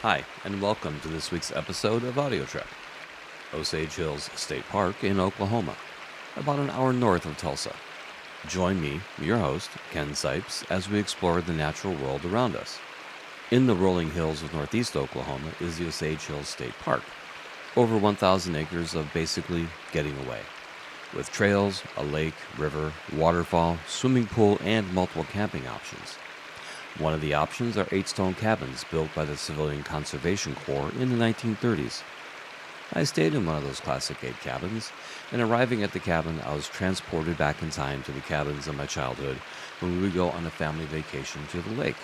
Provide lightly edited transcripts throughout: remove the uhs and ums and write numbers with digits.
Hi, and welcome to this week's episode of Audio Trek, Osage Hills State Park in Oklahoma, about an hour north of Tulsa. Join me, your host, Ken Sipes, as we explore the natural world around us. In the rolling hills of northeast Oklahoma is the Osage Hills State Park, over 1,000 acres of basically getting away, with trails, a lake, river, waterfall, swimming pool, and multiple camping options. One of the options are 8-stone cabins built by the Civilian Conservation Corps in the 1930s. I stayed in one of those classic 8 cabins, and arriving at the cabin, I was transported back in time to the cabins of my childhood when we would go on a family vacation to the lake.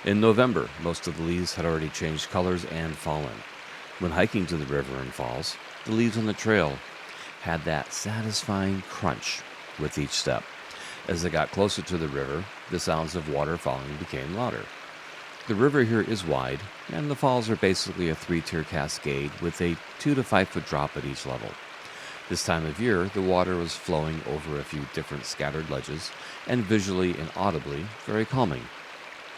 In November, most of the leaves had already changed colors and fallen. When hiking to the river and falls, the leaves on the trail had that satisfying crunch with each step. As I got closer to the river, the sounds of water falling became louder. The river here is wide, and the falls are basically a 3-tier cascade with a 2 to 5 foot drop at each level. This time of year, the water was flowing over a few different scattered ledges, and visually and audibly very calming.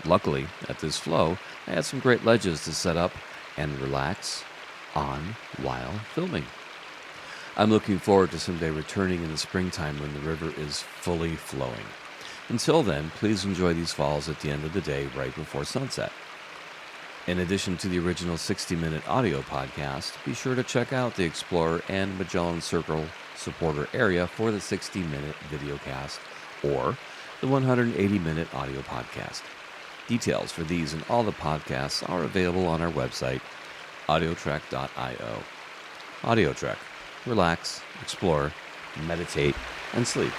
Luckily, at this flow, I had some great ledges to set up and relax on while filming. I'm looking forward to someday returning in the springtime when the river is fully flowing. Until then, please enjoy these falls at the end of the day right before sunset. In addition to the original 60-minute audio podcast, be sure to check out the Explorer and Magellan Circle supporter area for the 60-minute videocast or the 180-minute audio podcast. Details for these and all the podcasts are available on our website, audiotrek.io. Audio Trek. Relax, explore, meditate, and sleep.